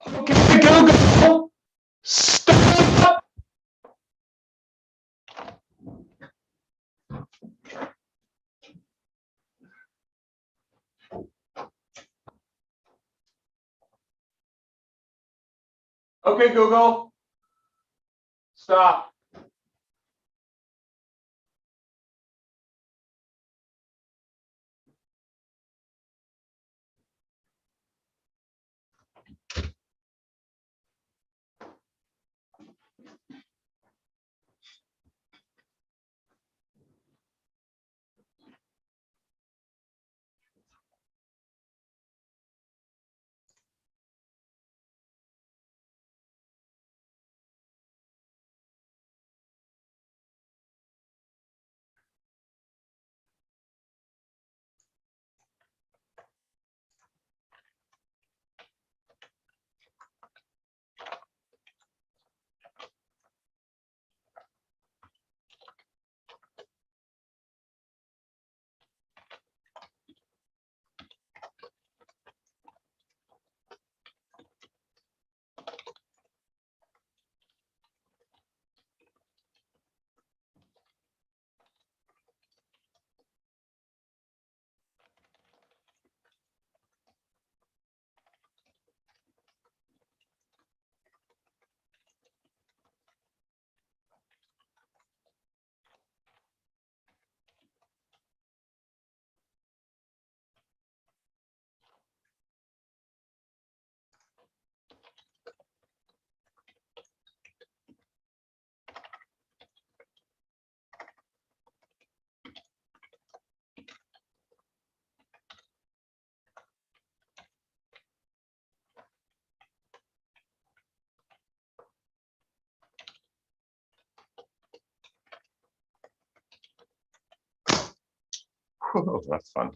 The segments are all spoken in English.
Okay, Google, stop. Okay, Google, stop. Whew, that's fun.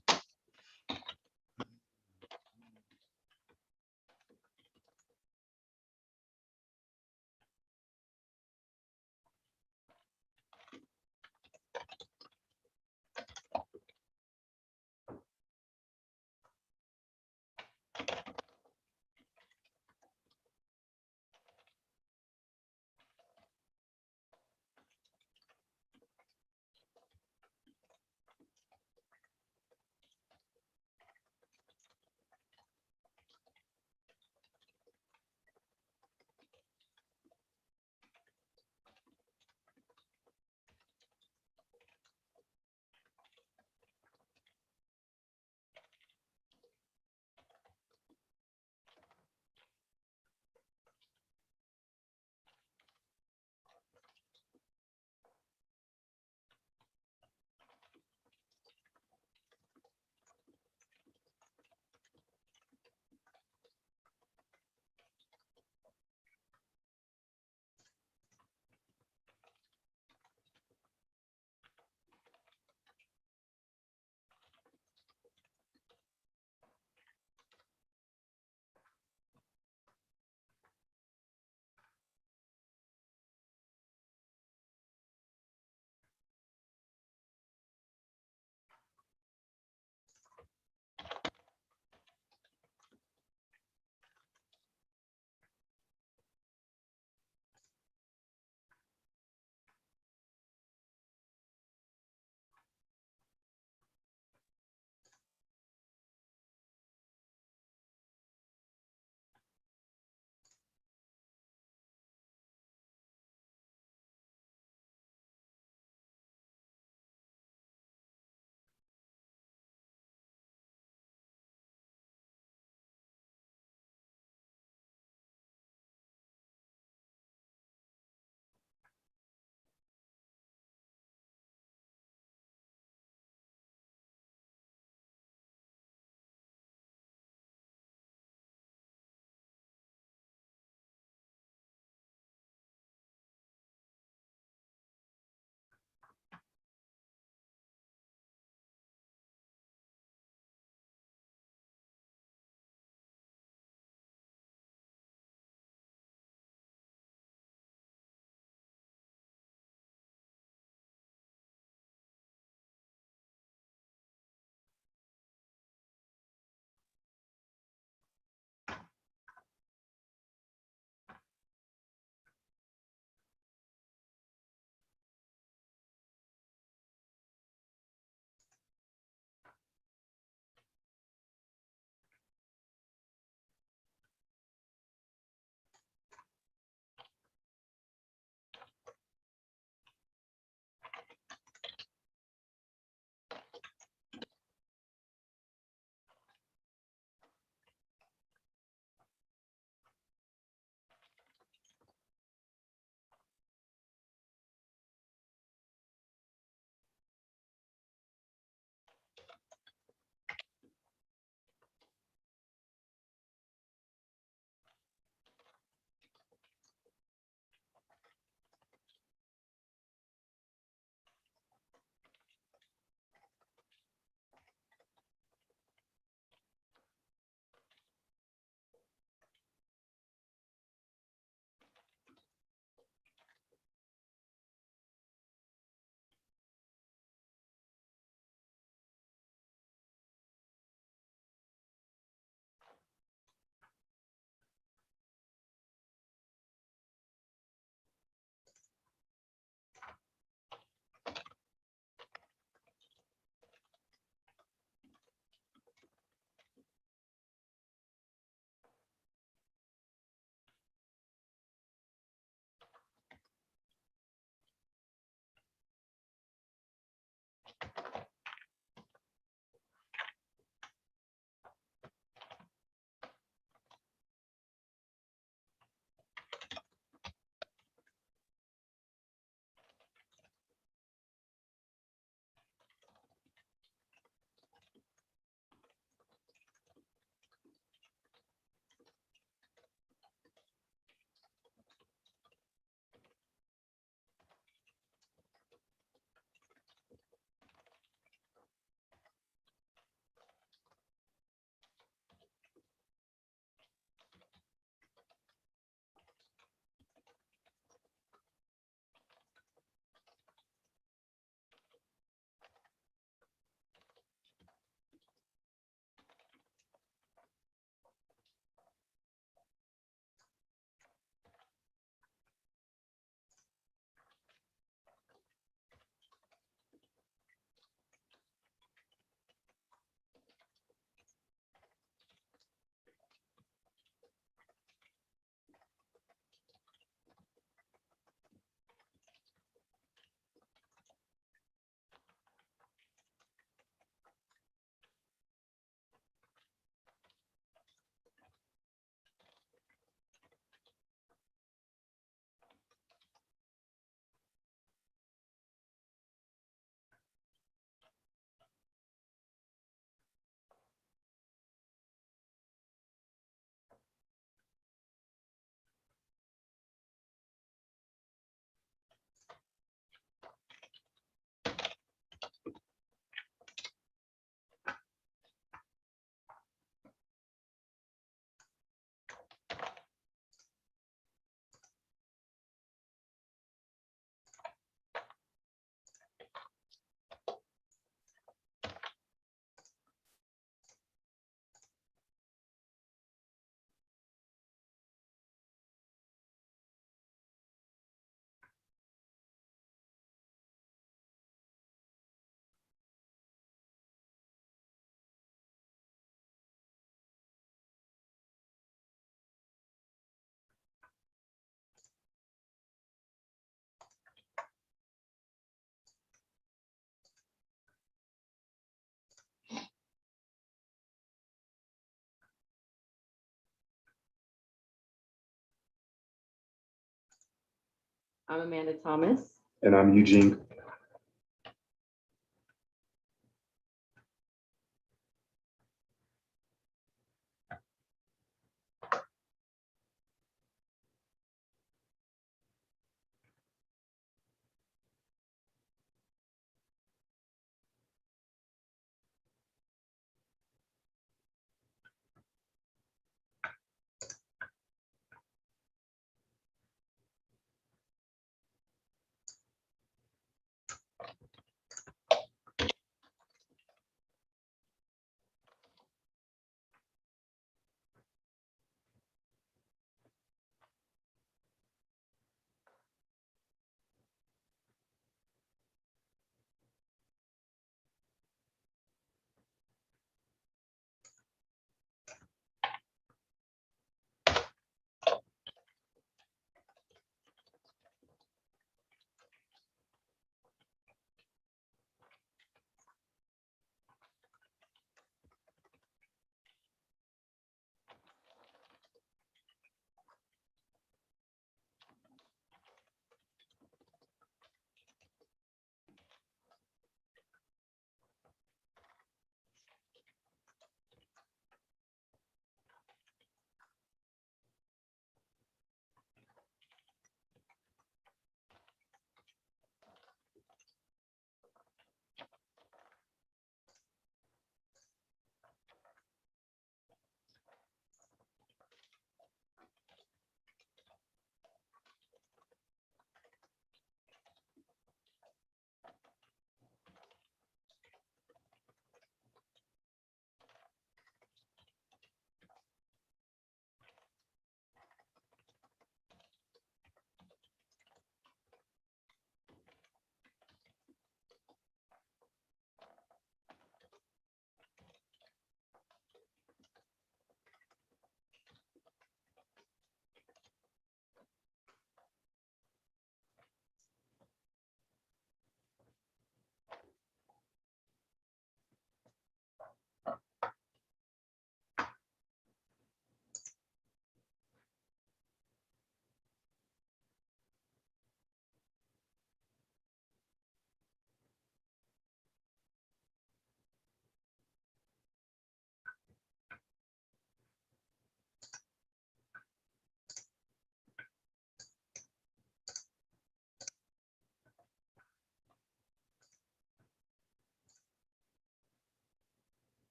I'm Amanda Thomas. And I'm Eugene.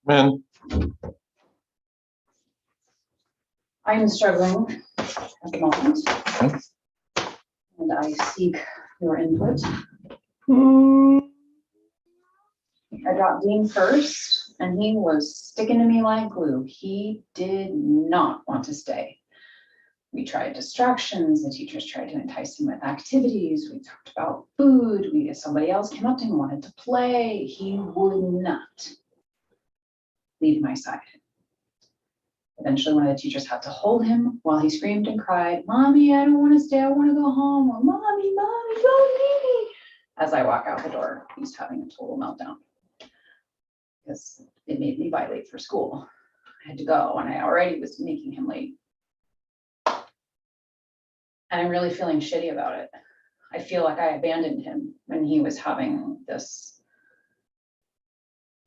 Man, I'm struggling at the moment, and I seek your input. I dropped Dean first, and he was sticking to me like glue. He did not want to stay. We tried distractions. The teachers tried to entice him with activities. We talked about food. Somebody else came up to him and wanted to play. He would not leave my side. Eventually, one of the teachers had to hold him while he screamed and cried, "Mommy, I don't want to stay. I want to go home." Or, "Mommy, don't leave me." As I walk out the door, he's having a total meltdown because it made me be late for school. I had to go, and I already was making him late. And I'm really feeling shitty about it. I feel like I abandoned him when he was having this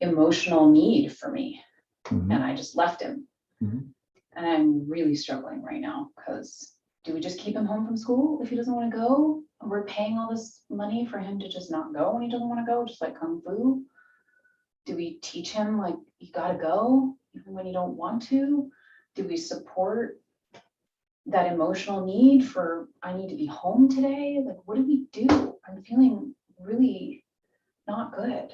emotional need for me, and I just left him. And I'm really struggling right now because do we just keep him home from school if he doesn't want to go? And we're paying all this money for him to just not go when he doesn't want to go, just like Kung Fu? Do we teach him like you gotta go even when you don't want to? Do we support that emotional need for I need to be home today? Like, what do we do? I'm feeling really not good.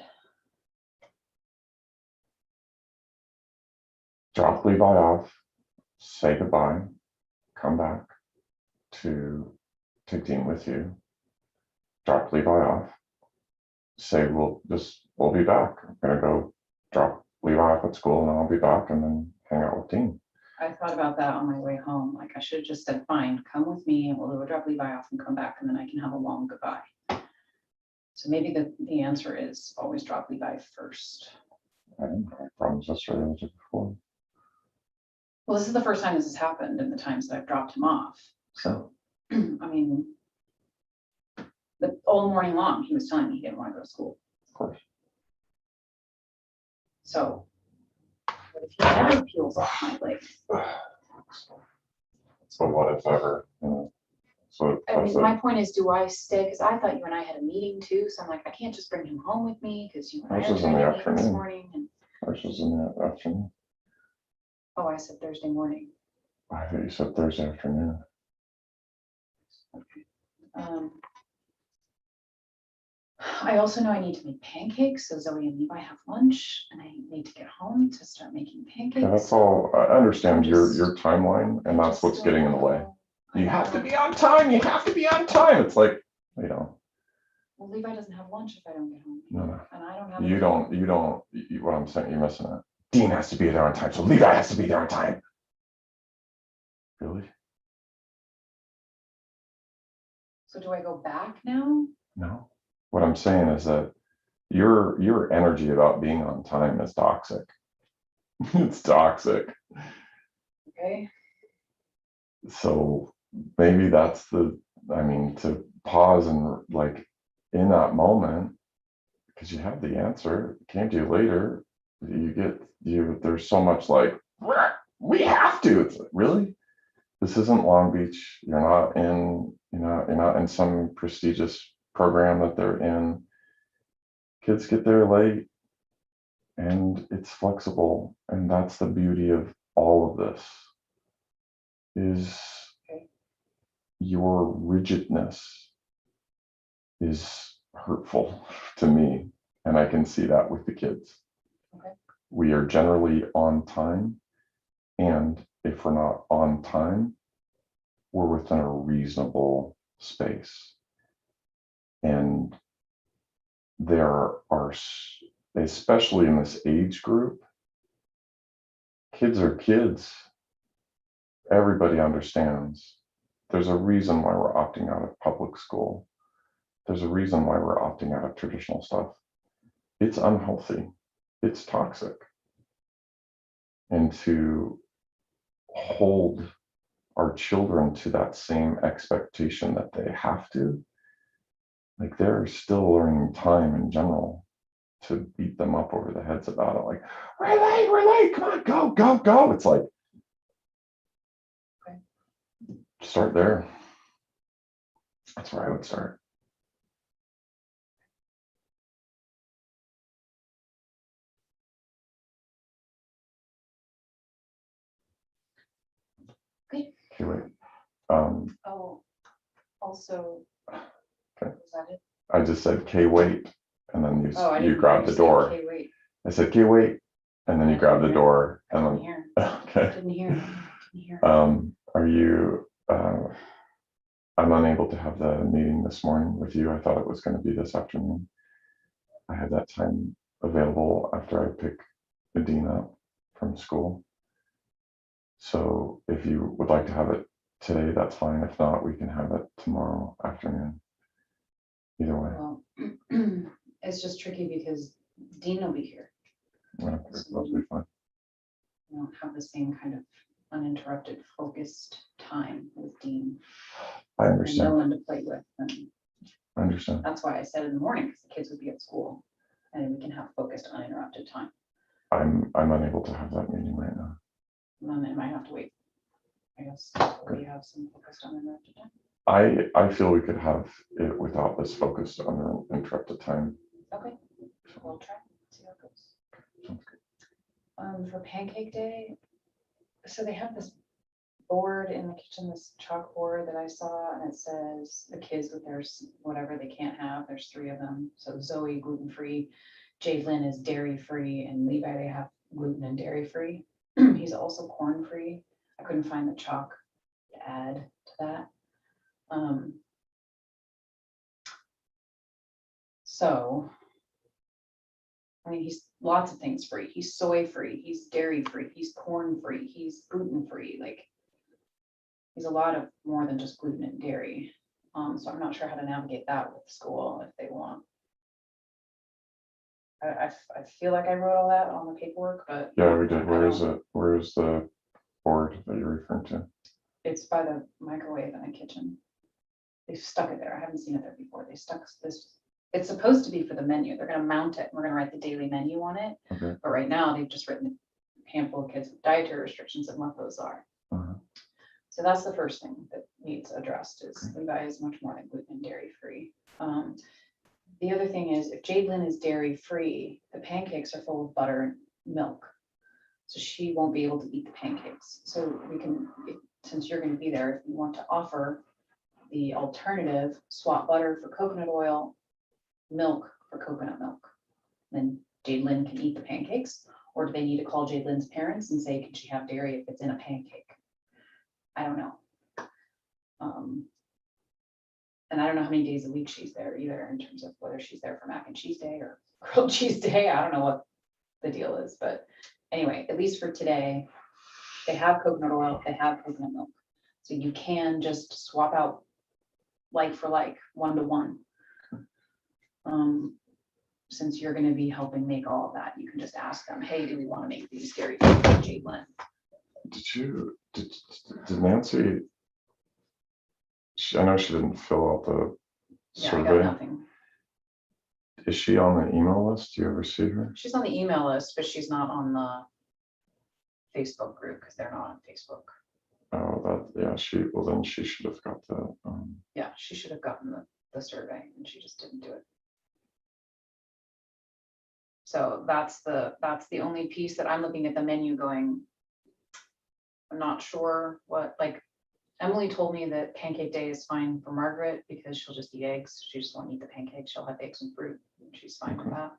drop Levi off, say goodbye, come back to take Dean with you, drop Levi off, say we'll be back. I'm gonna go drop Levi off at school and then I'll be back and then hang out with Dean. I thought about that on my way home. Like I should have just said, fine, come with me and we'll go drop Levi off and come back and then I can have a long goodbye. So maybe the answer is always drop Levi first. I didn't have problems yesterday as before. Well, this is the first time this has happened in the times that I've dropped him off. So, I mean, the all morning long, he was telling me he didn't want to go to school. Of course. So, what if he never peels off my leg? So what if ever? So I mean, my point is, do I stay? Because I thought you and I had a meeting too. So I'm like, I can't just bring him home with me because you and I are trying to meet this morning. And ours was in the afternoon. oh, I said Thursday morning. I thought you said Thursday afternoon. Okay. I also know I need to make pancakes so Zoe and Levi have lunch, and I need to get home to start making pancakes. Yeah, that's all. I understand your timeline, and that's what's getting in the way. You have to be on time. You have to be on time. It's like, you know. Well, Levi doesn't have lunch if I don't get home. No. And I don't have. You don't. What I'm saying, you're missing it. Dean has to be there on time, so Levi has to be there on time. Really? So do I go back now? No. What I'm saying is that your energy about being on time is toxic. It's toxic. Okay. So maybe that's to pause and like in that moment, because you have the answer, it came to you later, there's so much like, we have to. It's like, really? This isn't Long Beach. You're not in some prestigious program that they're in. Kids get there late and it's flexible. And that's the beauty of all of this is your rigidness is hurtful to me. And I can see that with the kids. Okay. We are generally on time. And if we're not on time, we're within a reasonable space. And there are, especially in this age group, kids are kids. Everybody understands. There's a reason why we're opting out of public school. There's a reason why we're opting out of traditional stuff. It's unhealthy. It's toxic. And to hold our children to that same expectation that they have to, like they're still learning time in general, to beat them up over the heads about it. Like, we're late, come on, go. It's like, start there. That's where I would start. Okay. Okay, wait. Oh, also, Okay. was that it? I just said, K, wait, and then Oh, I you didn't grabbed the say, door. okay, wait. I said, K, wait, and then I you grabbed the didn't door, I and didn't then, hear. okay. Didn't hear. Didn't hear. Are you, I'm unable to have the meeting this morning with you. I thought it was going to be this afternoon. I had that time available after I pick Dean up from school. So if you would like to have it today, that's fine. If not, we can have it tomorrow afternoon. Either way. Well, it's just tricky because Dean will be here. Yeah, that'll be fine. We don't have the same kind of uninterrupted, focused time with Dean. I And no understand. one to play with. And I understand. that's why I said in the morning, because the kids would be at school. And we can have focused, uninterrupted time. I'm unable to have that meeting right now. And then it might have to wait. I guess we have some focused, uninterrupted time. I feel we could have it without this focused uninterrupted time. Okay, we'll try, see how it goes. Sounds good. For Pancake Day, so they have this board in the kitchen, this chalkboard that I saw, and it says the kids with their whatever they can't have. There's 3 of them. So Zoe gluten-free, Jaylin is dairy-free, and Levi they have gluten and dairy-free. He's also corn-free. I couldn't find the chalk to add to that. So, I mean, he's lots of things free. He's soy free, he's dairy free, he's corn free, he's gluten free. Like, he's a lot of more than just gluten and dairy. So I'm not sure how to navigate that with school if they want. I feel like I wrote all that on the paperwork, but Yeah, we did. I Where is don't- it? Where is the board that you're referring to? It's by the microwave in the kitchen. They've stuck it there. I haven't seen it there before. They stuck this. It's supposed to be for the menu. They're gonna mount it. And we're gonna write the daily menu on it. Okay. But right now they've just written a handful of kids with dietary restrictions and what those are. Uh-huh. So that's the first thing that needs addressed is Levi is much more than gluten and dairy free. The other thing is if Jadelyn is dairy free, the pancakes are full of butter and milk. So she won't be able to eat the pancakes. So we can, since you're gonna be there, if you want to offer the alternative, swap butter for coconut oil, milk for coconut milk. Then Jadelyn can eat the pancakes, or do they need to call Jadelyn's parents and say, can she have dairy if it's in a pancake? I don't know. And I don't know how many days a week she's there either in terms of whether she's there for mac and cheese day or grilled cheese day. I don't know what the deal is, but anyway, at least for today, they have coconut oil, they have coconut milk. So you can just swap out like for like, 1-to-1. Since you're gonna be helping make all of that, you can just ask them, hey, do we wanna make these dairy free for Jadelyn? Did Nancy? I know she didn't fill out the Yeah, I got survey. nothing. Is she on the email list? Do you ever see her? She's on the email list, but she's not on the Facebook group because they're not on Facebook. Oh, well then she should have got the, Yeah, she should have gotten the survey and she just didn't do it. So that's the only piece that I'm looking at the menu going, I'm not sure what, like, Emily told me that pancake day is fine for Margaret because she'll just eat eggs. She just won't eat the pancakes. She'll have eggs and fruit. And she's fine with that.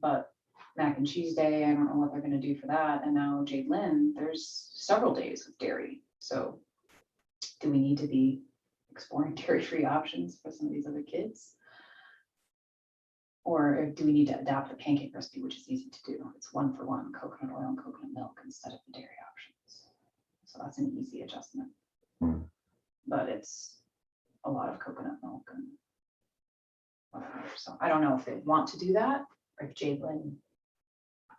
But mac and cheese day, I don't know what they're gonna do for that. And now Jadelyn, there's several days of dairy. So do we need to be exploring dairy-free options for some of these other kids? Or do we need to adapt the pancake recipe, which is easy to do? It's 1-for-1, coconut oil and coconut milk instead of the dairy options. So that's an easy adjustment. But it's a lot of coconut milk and whatever. So I don't know if they want to do that or if Jadelyn,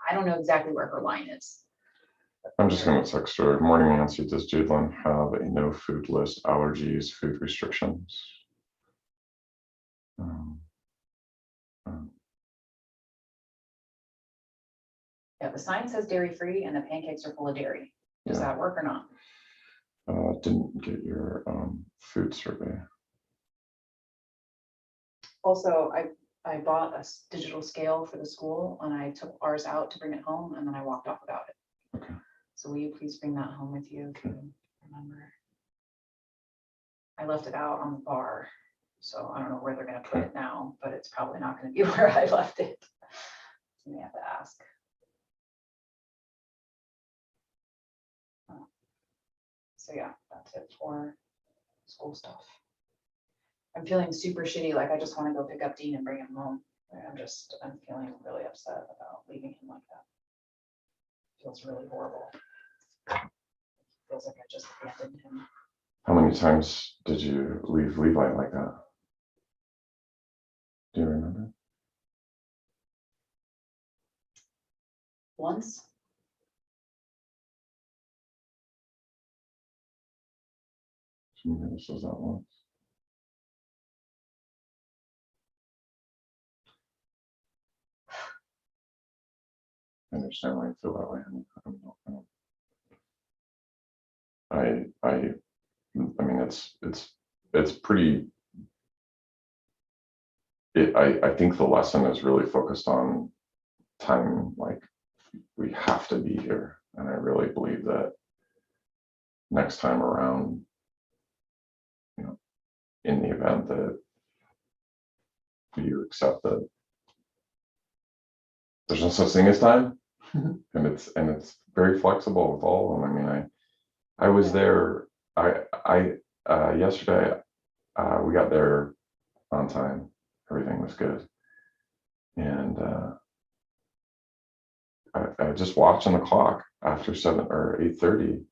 I don't know exactly where her line is. I'm just gonna text her. Morning, Nancy. Does Jadelyn have a no food list, allergies, food restrictions? Yeah, the sign says dairy free and the pancakes are full of dairy. Does Yeah. that work or not? Didn't get your food survey. Also, I bought a digital scale for the school and I took ours out to bring it home and then I walked off without it. Okay. So will you please bring that home with you if you remember? I left it out on the bar, so I don't know where they're gonna put it now, but it's probably not gonna be where I left it. So we have to ask. So yeah, that's it for school stuff. I'm feeling super shitty, like I just wanna go pick up Dean and bring him home. I'm feeling really upset about leaving him like that. Feels really horrible. Feels like I just abandoned him. How many times did you leave Levi like that? Do you remember? Once. Maybe this was that once. I understand why you feel that way. I mean, it's pretty. I think the lesson is really focused on time. Like, we have to be here, and I really believe that next time around, you know, in the event that you accept that there's no such thing as time, and it's very flexible with all of them. I mean, I was there. Yesterday, we got there on time. Everything was good, and I just watching the clock after 7 or 8:30.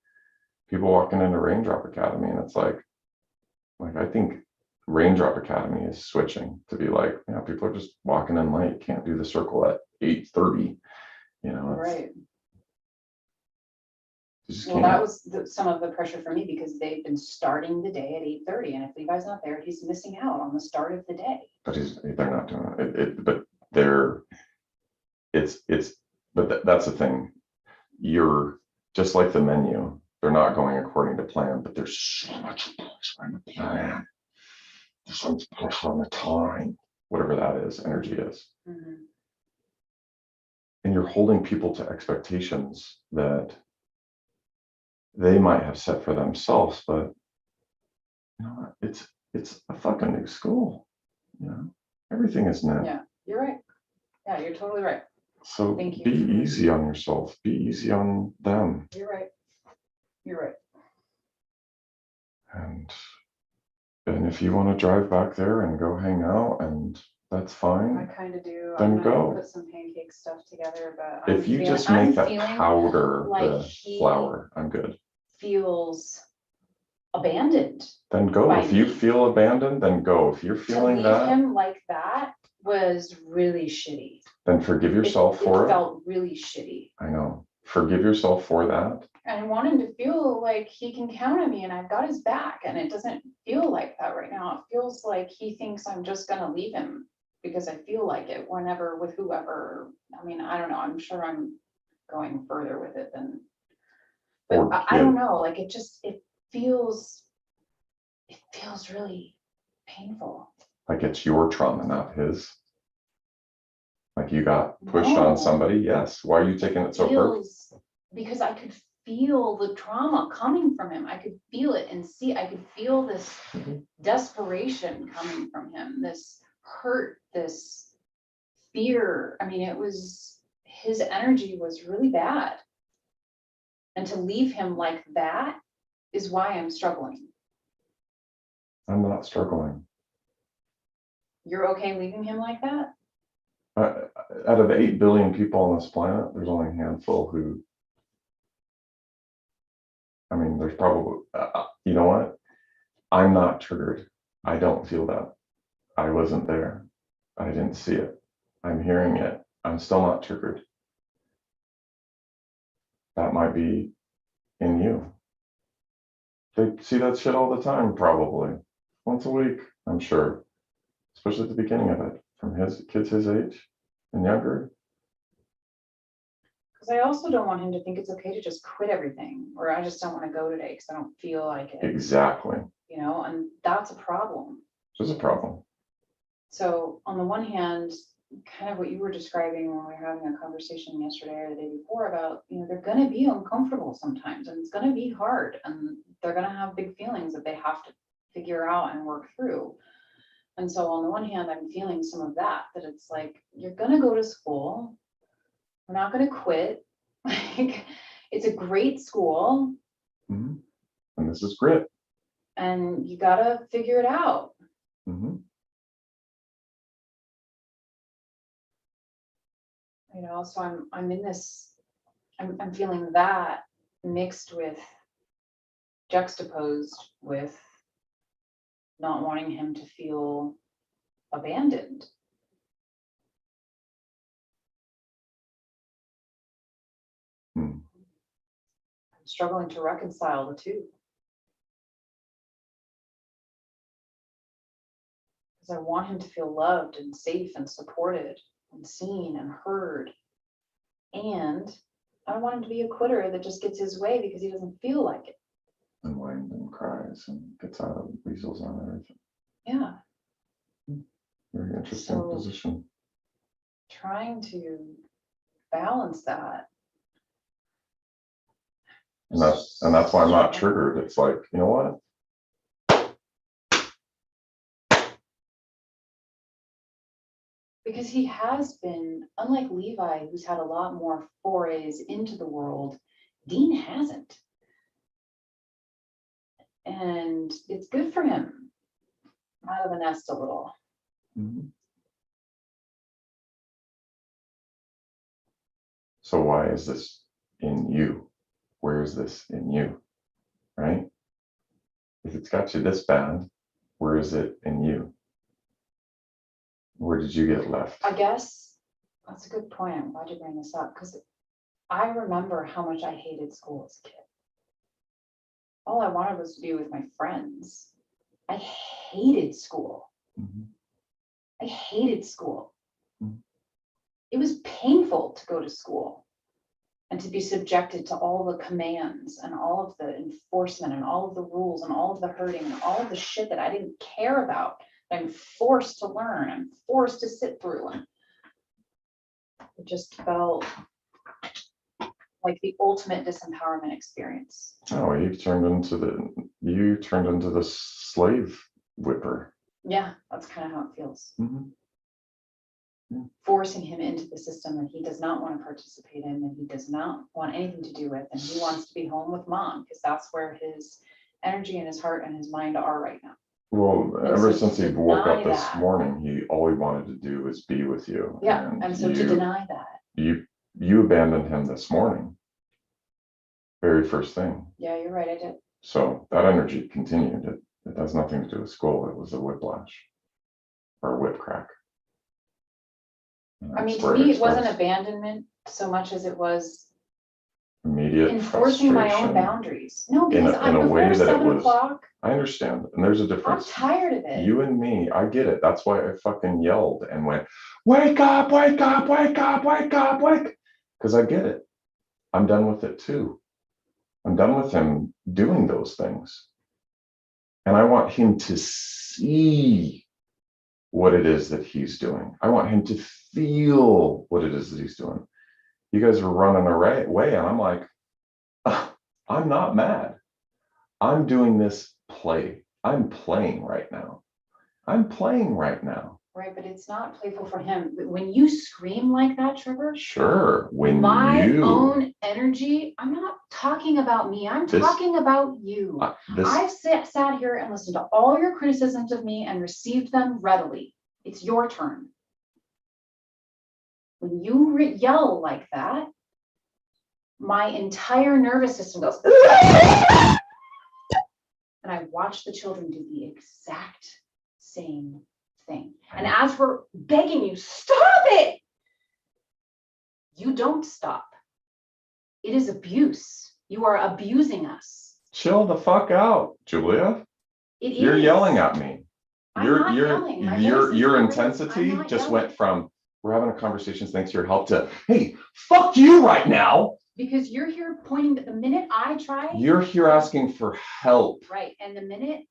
People walking into Raindrop Academy, and it's like I think Raindrop Academy is switching to be like, you know, people are just walking in late, can't do the circle at 8:30. You know, Right. well, that was some of the pressure for me, because they've been starting the day at 8:30, and if Levi's not there, he's missing out on the start of the day. But they're not doing it. But that's the thing. You're just like the menu. They're not going according to plan, but there's so much pressure on the plan. There's so much pressure on the time, whatever that is, energy is. Mm-hmm. And you're holding people to expectations that they might have set for themselves, but you know what? It's a fucking new school. You know, everything is new. Yeah, you're right. Yeah, you're totally right. So Thank you. be easy on yourself. Be easy on them. You're right. You're right. And if you want to drive back there and go hang out, and that's I fine. kind of do. Then I'm gonna go. put some pancake stuff together, but If you just make that powder like the flour, I'm good. Feels abandoned. Then go. by If you me. feel abandoned, then go. If you're To feeling leave that, him like that was really shitty. then forgive yourself for It it. felt really shitty. I know. Forgive yourself for that. And I want him to feel like he can count on me and I've got his back, and it doesn't feel like that right now. It feels like he thinks I'm just gonna leave him because I feel like it whenever with whoever. I mean, I don't know. I'm sure I'm going further with it than, but I don't know. Like it feels really painful. Like it's your trauma, not his. Like you got pushed on somebody. Yes. Why are you taking it so personal? Because I could feel the trauma coming from him. I could feel it and see, I could feel this desperation coming from him, this hurt, this fear. I mean, his energy was really bad. And to leave him like that is why I'm struggling. I'm not struggling. You're okay leaving him like that? Out of 8 billion people on this planet, there's only a handful who, I mean, there's probably, you know what? I'm not triggered. I don't feel that. I wasn't there. I didn't see it. I'm hearing it. I'm still not triggered. That might be in you. They see that shit all the time, probably. Once a week, I'm sure. Especially at the beginning of it, from his kids his age and younger. Because I also don't want him to think it's okay to just quit everything, or I just don't want to go today because I don't feel like it. Exactly. You know, and that's a problem. It's a problem. So on the one hand, kind of what you were describing when we were having a conversation yesterday or the day before about, they're going to be uncomfortable sometimes, and it's going to be hard, and they're going to have big feelings that they have to figure out and work through. And so on the one hand, I'm feeling some of that it's like, you're going to go to school. We're not going to quit. Like, it's a great school. Mm-hmm. And this is grit. And you got to figure it out. Mm-hmm. So I'm in this, I'm feeling that mixed with, juxtaposed with not wanting him to feel abandoned. Mm. I'm struggling to reconcile the two. Because I want him to feel loved and safe and supported and seen and heard. And I don't want him to be a quitter that just gets his way because he doesn't feel like it. And whines and cries and gets out of weasels on everything. Yeah. Very interesting So, position. Trying to balance that. And that's why I'm not triggered. It's like, you know what? Because he has been, unlike Levi, who's had a lot more forays into the world, Dean hasn't. And it's good for him out of the nest a little. Mm-hmm. So why is this in you? Where is this in you? Right? If it's got you this bad, where is it in you? Where did you get left? I guess that's a good point. I'm glad you bring this up, because I remember how much I hated school as a kid. All I wanted was to be with my friends. I hated school. Mm-hmm. I hated school. Mm-hmm. It was painful to go to school and to be subjected to all the commands and all of the enforcement and all of the rules and all of the hurting and all of the shit that I didn't care about. I'm forced to learn. I'm forced to sit through. And it just felt like the ultimate disempowerment experience. Oh, you turned into the slave whipper. Yeah, that's kind of how it feels. Mm-hmm. Yeah. Forcing him into the system that he does not want to participate in, and he does not want anything to do with, and he wants to be home with mom because that's where his energy and his heart and his mind are right now. Well, And ever so since he to woke up deny this that- morning, all he wanted to do was be with you. Yeah, and so to deny that. You abandoned him this morning. Very first thing. Yeah, you're right, I did. So that energy continued. It has nothing to do with school. It was a whiplash or a whip crack. And I mean, that's to where me, it wasn't expressed abandonment so much as it was immediate enforcing my own frustration. boundaries. No, In because a way before that it 7 was- o'clock, I understand, and there's a I'm difference. tired of it. You and me, I get it. That's why I fucking yelled and went, wake up, wake up, wake up, wake up, wake. Because I get it. I'm done with it too. I'm done with him doing those things. And I want him to see what it is that he's doing. I want him to feel what it is that he's doing. You guys are running away, and I'm like, I'm not mad. I'm doing this play. I'm playing right now. I'm playing right now. Right, but it's not playful for him. But when you scream like that, Trevor, Sure. When my you own energy, I'm not talking about me. I'm talking about you. I've sat here and listened to all your criticisms of me and received them readily. It's your turn. When you yell like that, my entire nervous system goes, and I watch the children do the exact same thing. And as we're begging you, stop it, you don't stop. It is abuse. You are abusing us. chill the fuck out, Julia. You're is. yelling at me. I'm not yelling. My voice is Your not intensity raised. I'm not just yelling. went from we're having a conversation thanks to your help to hey, fuck you right now. Because you're here pointing, but the minute I try. You're here asking for help. Right, and the minute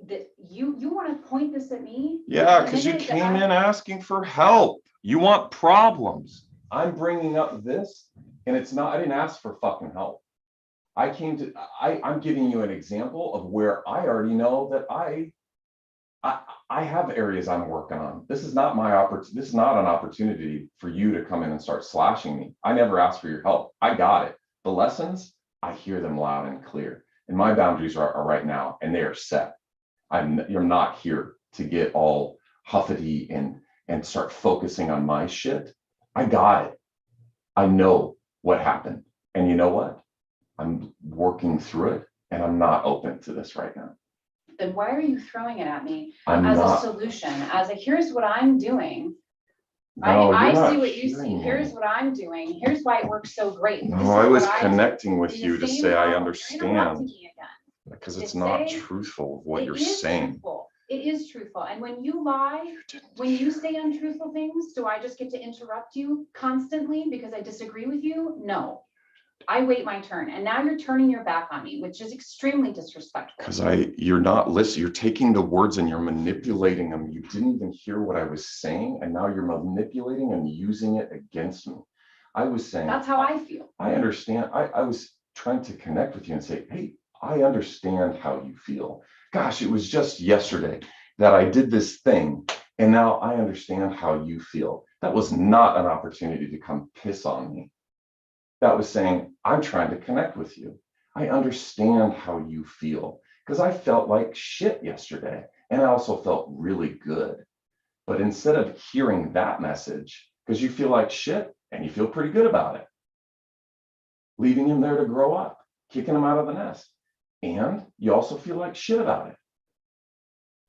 that you want to point this at me. Yeah, the because you minute that came in asking for help. You want problems. I'm bringing up this, and it's not, I didn't ask for fucking help. I'm giving you an example of where I already know that I have areas I'm working on. This is not my opportunity. This is not an opportunity for you to come in and start slashing me. I never asked for your help. I got it. The lessons, I hear them loud and clear. And my boundaries are right now, and they are set. You're not here to get all huffety and start focusing on my shit. I got it. I know what happened. And you know what? I'm working through it, and I'm not open to this right now. Then why are you throwing it at me I'm as not. a solution? As a, here's what I'm doing. No, I you're not see what you see. hearing me. Here's what I'm doing. Here's why it works so great. This No, is I was what do. connecting with In you the to same say I moment, you're understand, interrupting me again. because To it's not say truthful of what It you're is saying. truthful. It is truthful. And when you lie, when you say untruthful things, do I just get to interrupt you constantly because I disagree with you? No. I wait my turn, and now you're turning your back on me, which is extremely disrespectful. Because you're not listening. You're taking the words and you're manipulating them. You didn't even hear what I was saying, and now you're manipulating and using it against me. I was saying That's how I feel. I understand. I was trying to connect with you and say, hey, I understand how you feel. Gosh, it was just yesterday that I did this thing, and now I understand how you feel. That was not an opportunity to come piss on me. That was saying, I'm trying to connect with you. I understand how you feel, because I felt like shit yesterday, and I also felt really good. But instead of hearing that message, because you feel like shit and you feel pretty good about it, leaving him there to grow up, kicking him out of the nest, and you also feel like shit about it.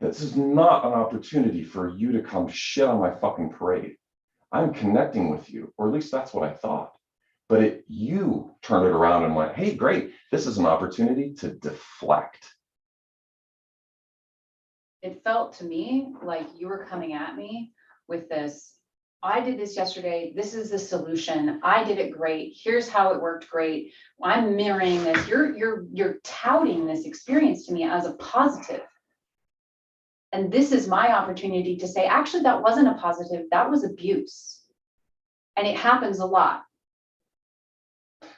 This is not an opportunity for you to come shit on my fucking parade. I'm connecting with you, or at least that's what I thought. But you turned it around and went, hey, great, this is an opportunity to deflect. It felt to me like you were coming at me with this, I did this yesterday, this is the solution, I did it great, here's how it worked great, I'm mirroring this, you're touting this experience to me as a positive. And this is my opportunity to say, actually, that wasn't a positive, that was abuse. And it happens a lot.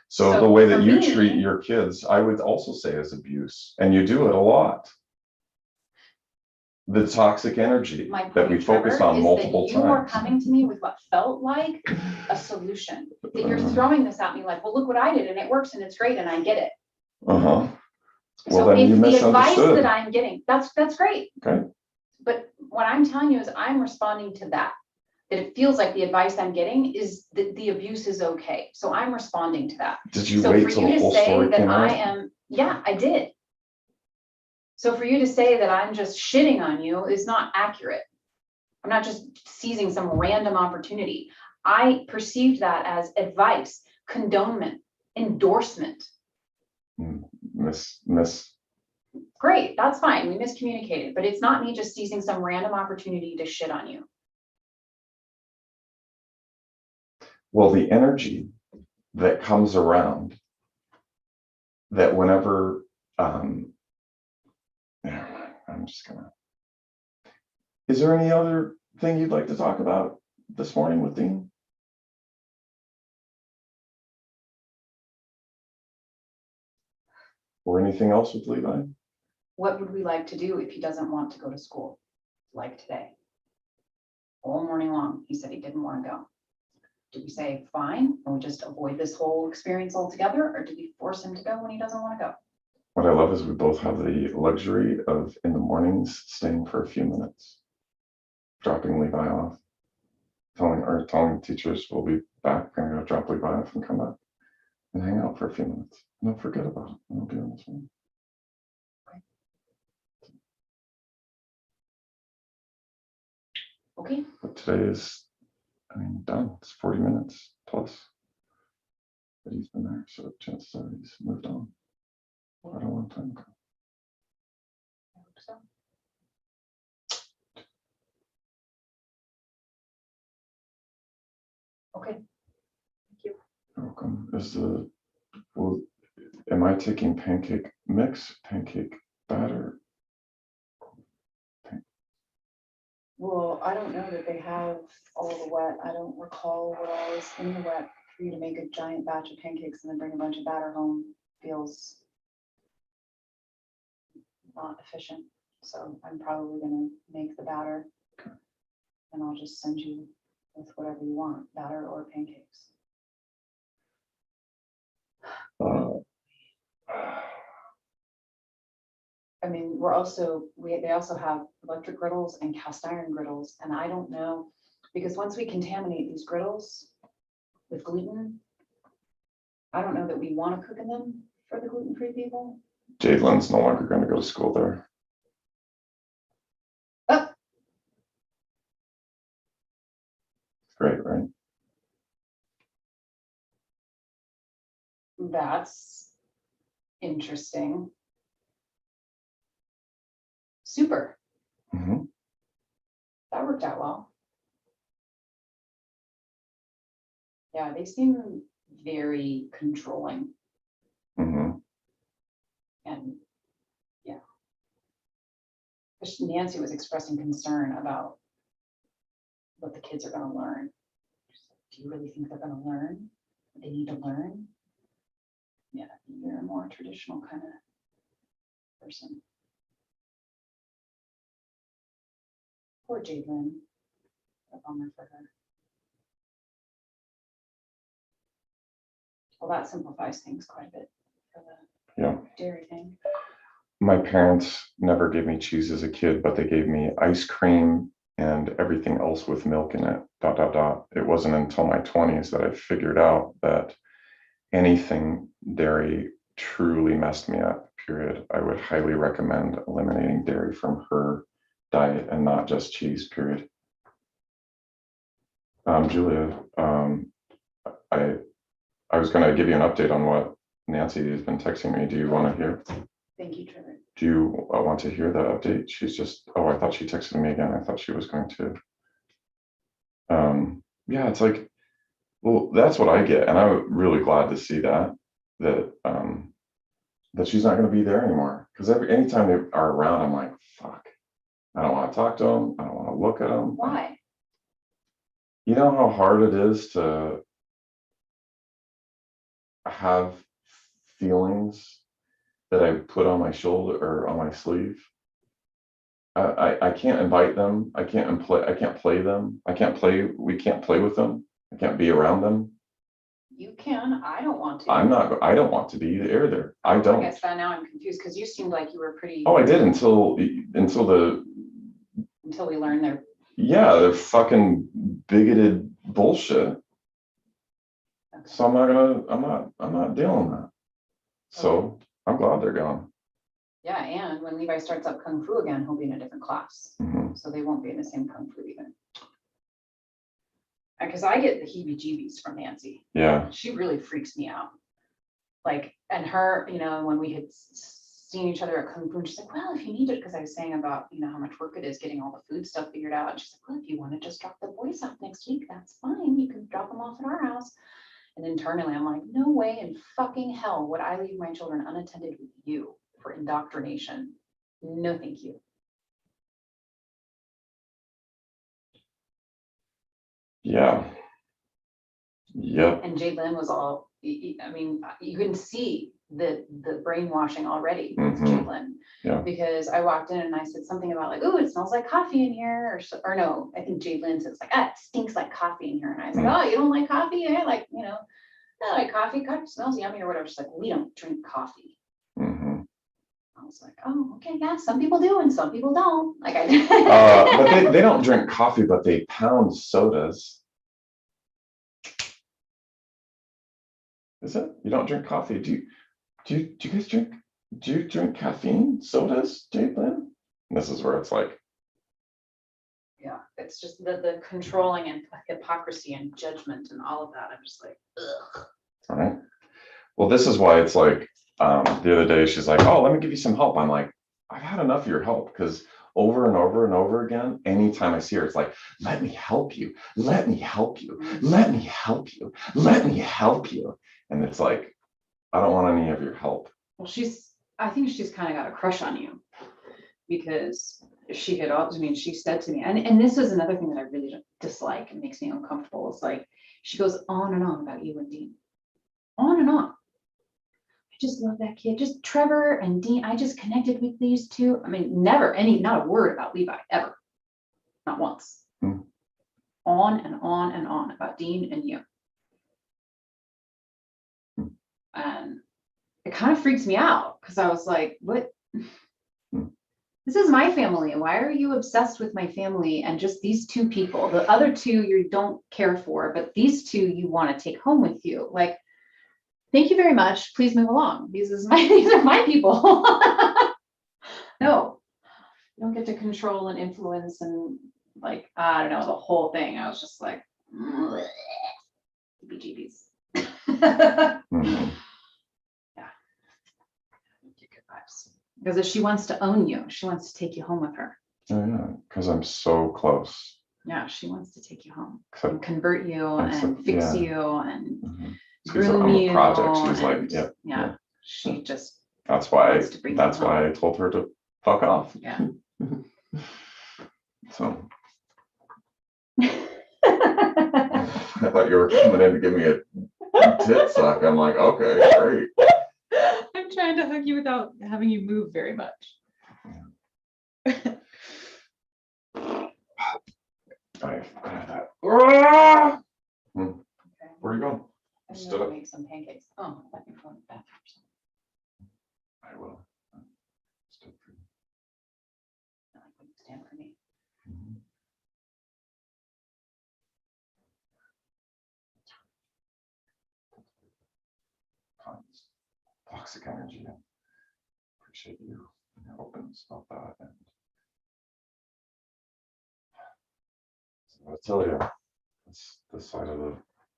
So the way that you treat your kids, I would also say is abuse, and you do it a lot. The toxic energy that we focus on multiple times. You are coming to me with what felt like a solution. That you're throwing this at me like, well, look what I did, and it works, and it's great, and I get it. Well, so then if you the advice misunderstood. that I'm getting, that's great. Okay. But what I'm telling you is I'm responding to that. That it feels like the advice I'm getting is that the abuse is okay. So I'm responding to that. Did you wait till the whole story came out? Yeah, I did. So for you to say that I'm just shitting on you is not accurate. I'm not just seizing some random opportunity. I perceived that as advice, condonement, endorsement. Great, that's fine. We miscommunicated, but it's not me just seizing some random opportunity to shit on you. Well, the energy that comes around, that whenever, I'm just gonna, is there any other thing you'd like to talk about this morning with Dean? Or anything else with Levi? What would we like to do if he doesn't want to go to school? Like today. All morning long, he said he didn't want to go. Do we say, fine, and we just avoid this whole experience altogether? Or do we force him to go when he doesn't want to go? What I love is we both have the luxury of, in the mornings, staying for a few minutes, dropping Levi off, telling teachers we'll be back, and go drop Levi off and come back and hang out for a few minutes. And don't forget about it. I'll be on this one. Okay. But today is, done. It's 40 minutes plus. But he's been there, so chances are he's moved on quite a long time ago. I hope so. Okay. Thank you. You're welcome. Am I taking pancake mix, pancake batter? Well, I don't know that they have all the wet. I don't recall what all is in the wet for you to make a giant batch of pancakes and then bring a bunch of batter home. Feels not efficient. So I'm probably gonna make the batter. And I'll just send you with whatever you want, batter or pancakes. I mean, they also have electric griddles and cast iron griddles, and I don't know, because once we contaminate these griddles with gluten, I don't know that we want to cook in them for the gluten-free people. Jadelin's no longer going to go to school there. Oh. Great, right? That's interesting. Super. Mm-hmm. That worked out well. Yeah, they seem very controlling. Mm-hmm. And yeah. Nancy was expressing concern about what the kids are going to learn. Do you really think they're going to learn what they need to learn? Yeah, you're a more traditional kind of person. Poor Jadelyn. A bummer for her. Well, that simplifies things quite a bit for the dairy thing. My parents never gave me cheese as a kid, but they gave me ice cream and everything else with milk in it, ... It wasn't until my 20s that I figured out that anything dairy truly messed me up, period. I would highly recommend eliminating dairy from her diet and not just cheese, period. Julia, I was going to give you an update on what Nancy has been texting me. Do you want to hear? Thank you, Trevor. Do you want to hear the update? She's just, I thought she texted me again. I thought she was going to. Yeah, it's like, well, that's what I get. And I'm really glad to see that she's not going to be there anymore. Because anytime they are around, I'm like, fuck, I don't want to talk to them. I don't want to look at them. Why? You know how hard it is to have feelings that I put on my shoulder or on my sleeve. I can't invite them. I can't play them. We can't play with them. I can't be around them. You can. I don't want to. I don't want to be either. I don't. I guess now I'm confused because you seemed like you were pretty. Oh, I did until we learned their. Yeah, they're fucking bigoted bullshit. Okay. So I'm not dealing with that. So okay. I'm glad they're gone. Yeah, and when Levi starts up Kung Fu again, he'll be in a different class. Mm-hmm. So they won't be in the same Kung Fu even. Because I get the heebie-jeebies from Nancy. Yeah. She really freaks me out. Like, and her, when we had seen each other at Kung Fu, and she's like, well, if you need it, because I was saying about, how much work it is getting all the food stuff figured out. And she's like, well, if you want to just drop the boys off next week, that's fine. You can drop them off at our house. And internally, I'm like, no way in fucking hell would I leave my children unattended with you for indoctrination. No, thank you. Yeah. Yep. And Jadelyn was all, I mean, you can see the brainwashing already with Jadelyn. Yeah. Because I walked in and I said something about like, oh, it smells like coffee in here. Or no, I think Jadelyn says like, it stinks like coffee in here. And I was like, oh, you don't like coffee? I like, I like coffee. Coffee smells yummy or whatever. She's like, we don't drink coffee. I was like, oh, okay, yeah, some people do and some people don't. Like I did. But they don't drink coffee, but they pound sodas. Is it? You don't drink coffee? Do you guys drink? Do you drink caffeine sodas, Jadelyn? This is where it's like. Yeah, it's just the controlling and hypocrisy and judgment and all of that. I'm just like, ugh. All right. Well, this is why it's like. The other day she's like, oh, let me give you some help. I'm like, I've had enough of your help, because over and over and over again, anytime I see her, it's like, let me help you, let me help you, let me help you, let me help you. And it's like, I don't want any of your help. Well, I think she's kind of got a crush on you, because she had all, I mean, she said to me, and this was another thing that I really dislike and makes me uncomfortable. It's like, she goes on and on about you and Dean. On and on. I just love that kid. Just Trevor and Dean. I just connected with these two. I mean, never not a word about Levi, ever. Not once. On and on and on about Dean and you. And it kind of freaks me out because I was like, what? This is my family. And why are you obsessed with my family and just these two people? The other two you don't care for, but these two you want to take home with you. Like, thank you very much. Please move along. These are my people. No, you don't get to control and influence and like, I don't know, the whole thing. I was just like, BGBs. Mhm. Yeah. Good vibes. Because if she wants to own you, she wants to take you home with her. Oh, yeah, because I'm so close. Yeah, she wants to take you home Except, and convert you except- and fix yeah. you and Mhm. groom I'm a you. project. She's like, and- yeah. yeah. She just That's why. wants to bring you That's why I home. told her to fuck off. Yeah. So I thought you were coming in to give me a tit suck. I'm like, okay, great. I'm trying to hug you without having you move very much. I have that. Ah! Okay. Where are you going? I'm Stood gonna up. make some pancakes. Oh, let me go in the bathroom. I will. Stood for you. I like when you stand for me. Mhm. Tons. Toxic energy. I appreciate you and your openness about that. And so I tell you, it's the side of the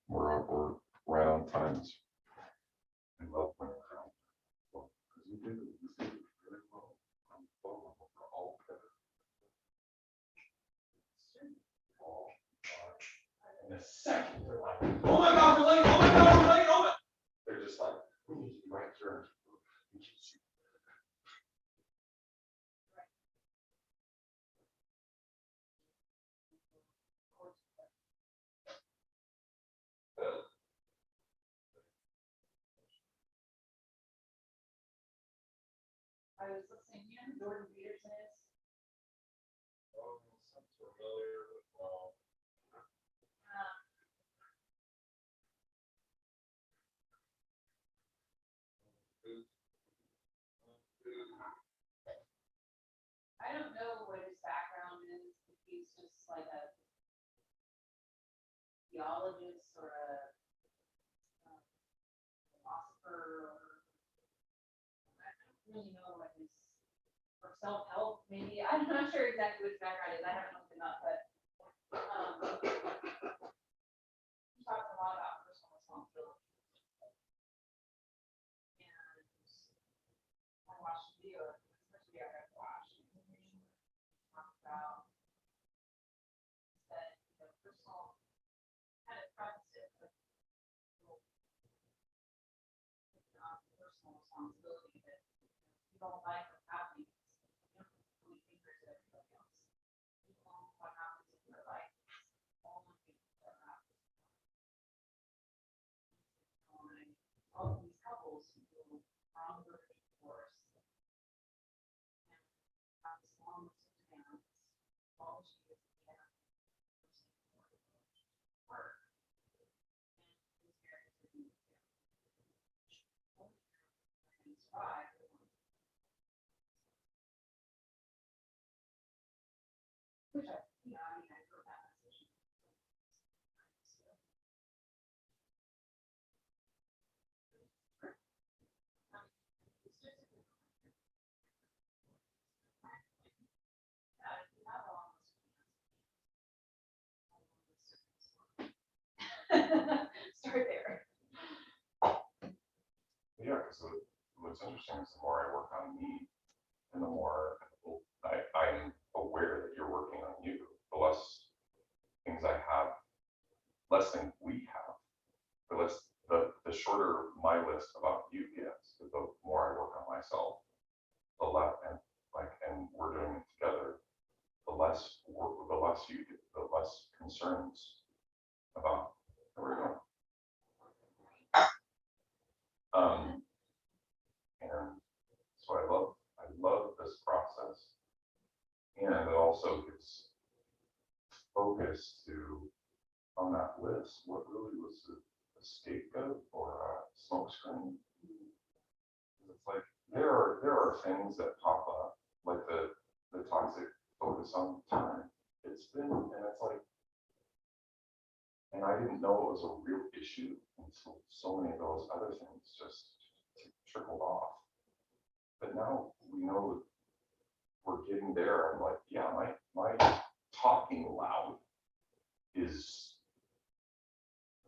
we're right on times. I love when we're around. Well, 'cause you did it really well. I'm following what we're all together. All are in a second. They're like, oh my God, we're late, oh my God, we're late, oh my. They're just like, we need to be right here. I was listening, you know who Jordan Peterson is? Sounds familiar with I don't know what his background is, if he's just like a theologist or a philosopher, or I don't really know what his, or self-help maybe. I'm not sure exactly what his background is. I haven't looked him up, but he talks a lot about personal responsibility. And I watched a video, the first video I watched, talked about that, you know, personal kind of preface it with personal responsibility that you don't like what's happening. You don't really think there's everybody else. You know what happens in your life. Only things that happen. All of these couples who go from the divorce and have this long list of demands, all she is work. And his marriage to be survive. Which I, you know, I mean, I heard that message. Start there. Yeah, because what's interesting is the more I work on me and the more I'm aware that you're working on you, the less things I have, less things we have, the shorter my list about you gets, the more I work on myself, the less, and we're doing it together, less work, the less you get, the less concerns about where we're going. And so I love this process, and it also gives focus to on that list. What really was a scapegoat or a smokescreen? It's like there are things that pop up, like the toxic focus on time. It's been, and it's like, and I didn't know it was a real issue until so many of those other things just trickled off. But now we know we're getting there. I'm like, yeah, my talking loud is,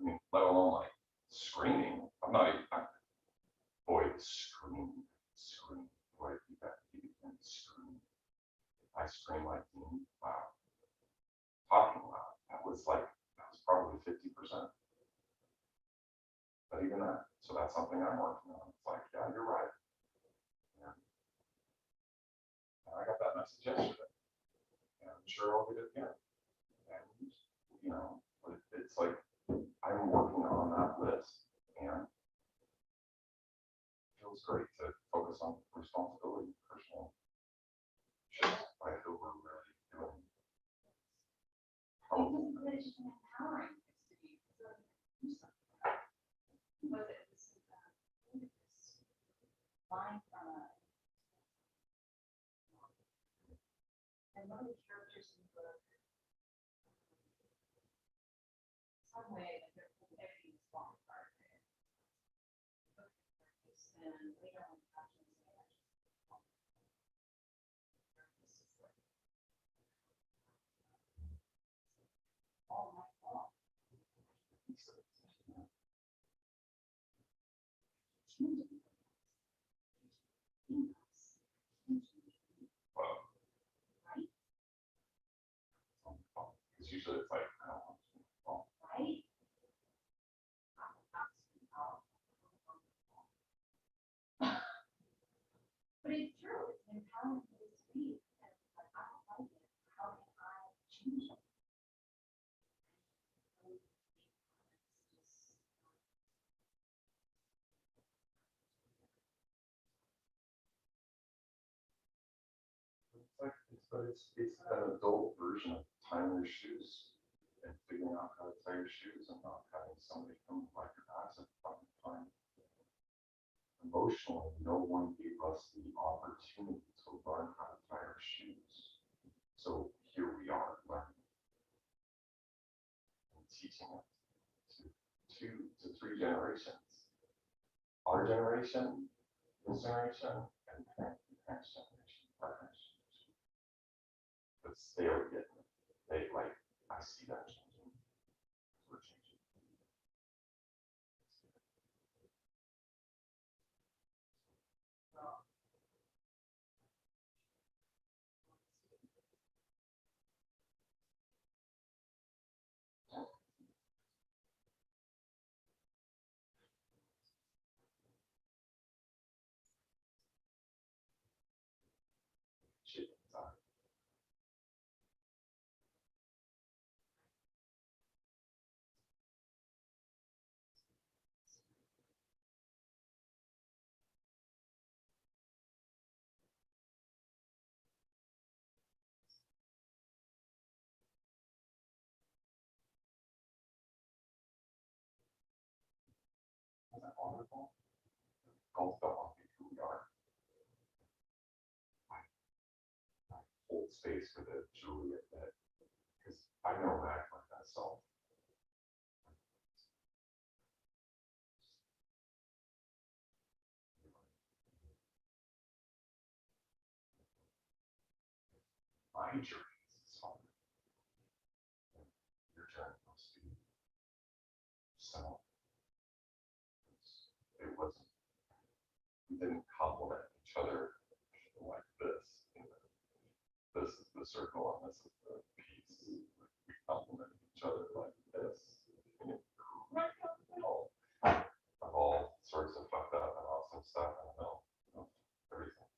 I mean, let alone like screaming. I'm not even, boy, scream. Boy, you can scream. If I scream like me, wow. Talking loud, that was probably 50%. But even that, so that's something I'm working on. It's like, yeah, you're right. And I got that message yesterday. And I'm sure I'll get it again. And, you know, but it's like, I'm working on that list, and it feels great to focus on responsibility, personal shit. I feel we're really doing powerful things. Empowering to be do something. Was it this line from and one of the characters in the book, some way that they're everything's falling apart. And later on, all my fault. Well, because usually it's like, I don't want to. Well, Right? But it's true, it's an empowering place to be. And like, I don't like it. How can I change it? It's an adult version of tying your shoes and figuring out how to tie your shoes and not having somebody come like your ass at the time. Emotionally, no one gave us the opportunity to learn how to tie our shoes. So here we are learning and teaching it to 2 to 3 generations. Our generation, this generation, and the next generation, our next generation. But they are getting it. They like, I see that changing. We're changing. Shit inside. Is that wonderful? Golf don't want to be who we are. I hold space for the Juliet that, because I know that for myself. My journey is hard. Your journey must be so. It wasn't, we didn't complement each other like this. This is the circle and this is the piece. We complement each other like this. And of all sorts of fucked up and awesome stuff. I don't know. Everything.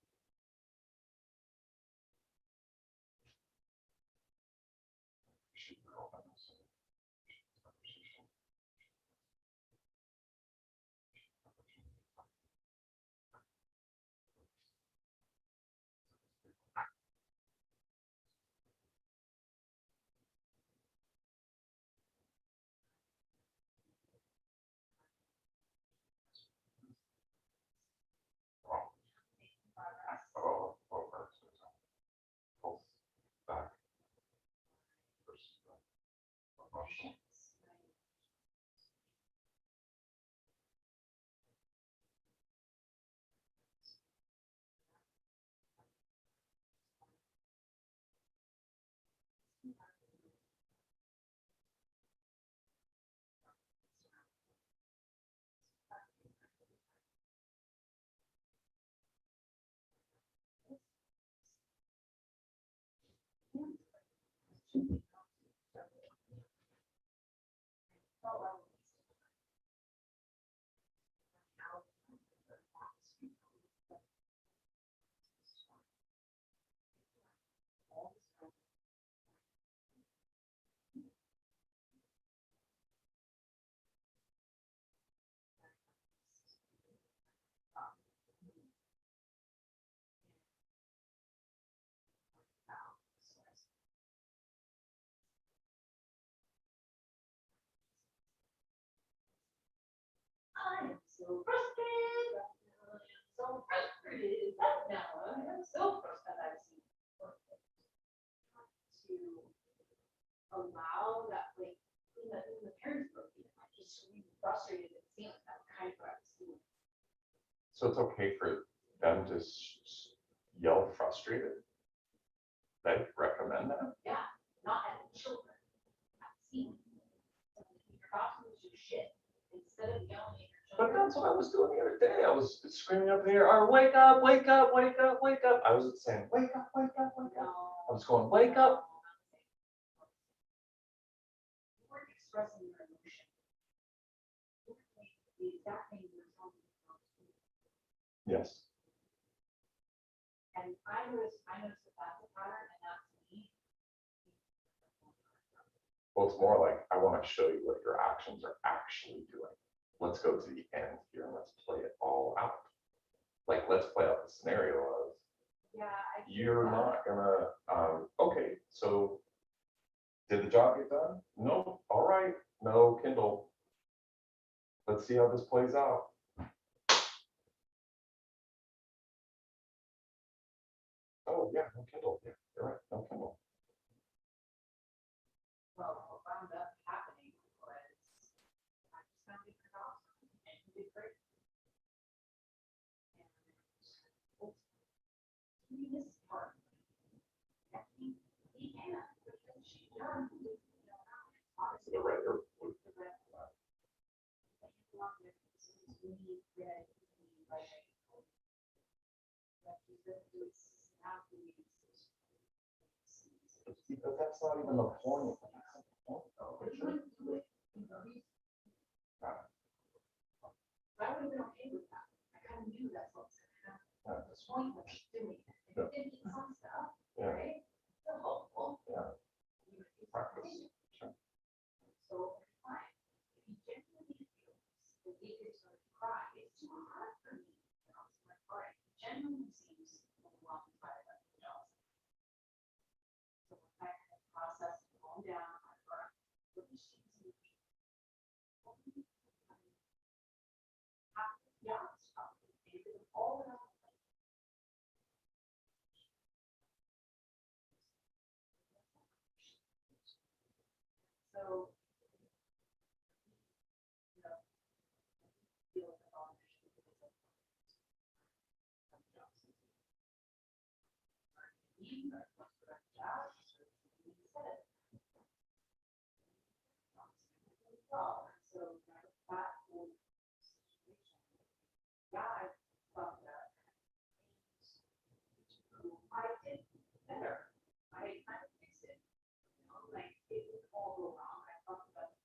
I am so frustrated. So frustrated. Now I am so frustrated. I've seen to allow that, like, in the parents book, like, just really frustrated and seeing that kind of what I was doing. So it's okay for them to yell frustrated? They recommend that? Yeah, not at children. I've seen your costume is your shit instead of yelling at your But children. that's what I was doing the other day. I was screaming up in the air, "Oh, wake up, wake up, wake up, wake up." I wasn't saying, wake up, wake up, wake up. I was going, wake up. You weren't expressing your emotion. You weren't saying the exact thing you were telling me. Yes. And I noticed that that's a pattern and that's me. Well, it's more like, I want to show you what your actions are actually doing. Let's go to the end here and let's play it all out. Like, let's play out the scenario of, Yeah, I get you're that. not gonna, okay, so did the job get done? No. All right. No, Kindle. Let's see how this plays out. Oh, yeah, no Kindle. Yeah, you're right. No Kindle. Well, what wound up happening was I just found different jobs and he did great. And this part, I think he can, because she done, obviously. The writer. The red one. But you want to, we need red, we need like. But he said it's not the. Because that's not even the point. But you wouldn't do it, you know, but I would have been okay with that. I kind of knew that's what was going to happen. Yeah, The point was doing it. Yeah. It did some stuff, Yeah. right? So hopeful. Yeah. You would be Practice. fine. Sure. So, fine. If he genuinely feels that he is going to cry, it's too hard for me. You know, it's like, all right, he genuinely seems overwhelmed by that. So I kind of process and calm down. What is she doing? Yeah, it's probably maybe all around. So, you know, feel the ownership of the jobs. He said, well, so that whole situation, yeah, I thought that I did better. I kind of fixed it. You know, like it would all go wrong. I thought about it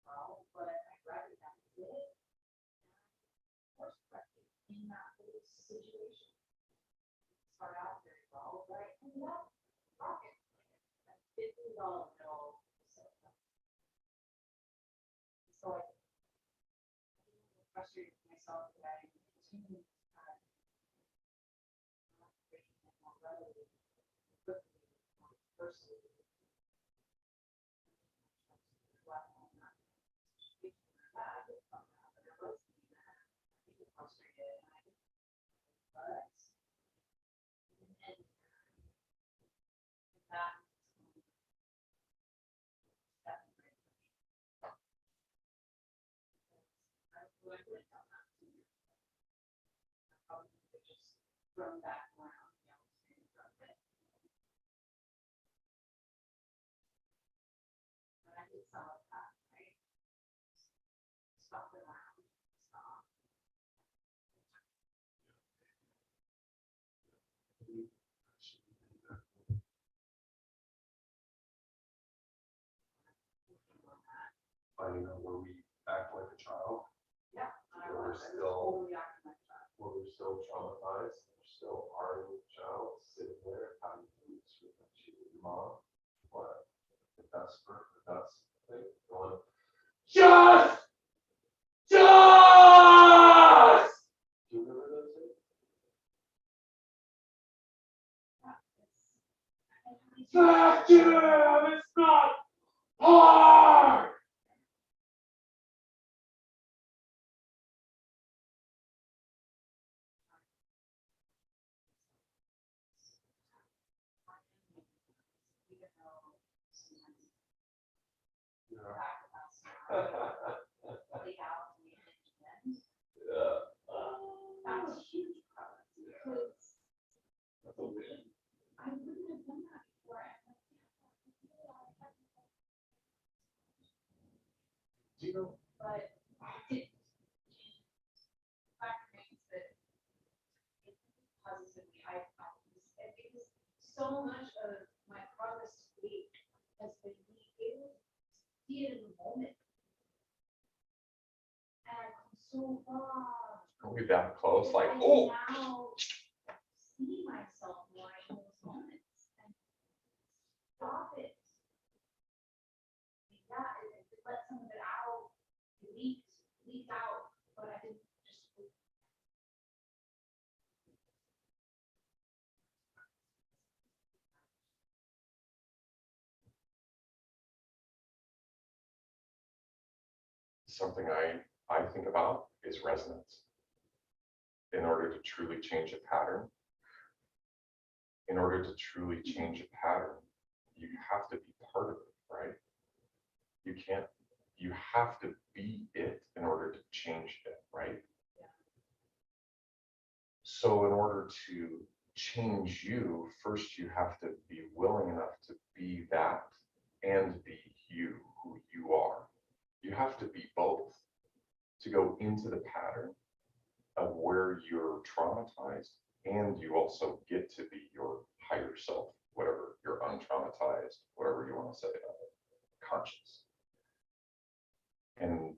well, but I rather that did. Perspective in that whole situation. Start out very well, but I ended up rocket. $50 bill. So I frustrated myself that I continue more readily, quickly, personally. Frustrated, but and that from back around, you know, from it. But I did some of that, right? Stop it around, stop. Finding out where we act like a child, Yeah. I We're was still- totally acting like that. where we're still traumatized, we're still our little child sitting there having to with your mom, what, if that's the thing, going, Just! do you remember those things? Fuck you! It's not hard! Even though sometimes Yeah. back of us play out and we end. Yeah. That's huge progress because That's a win. I wouldn't have done that before. Do you know? But it fact remains that it positively I found this, and because so much of my progress to date has been being able to see it in the moment. And I've come so far. Are we that close? Like, I oh, now see myself more in those moments and stop it. Yeah, it let some of it out, it leaked out, but I didn't just. something I think about is resonance. In order to truly change a pattern, you have to be part of it, right? You have to be it in order to change it, right? So in order to change you, first you have to be willing enough to be that and be you, who you are. You have to be both to go into the pattern of where you're traumatized, and you also get to be your higher self, whatever, your untraumatized, whatever you want to say about it, conscious. And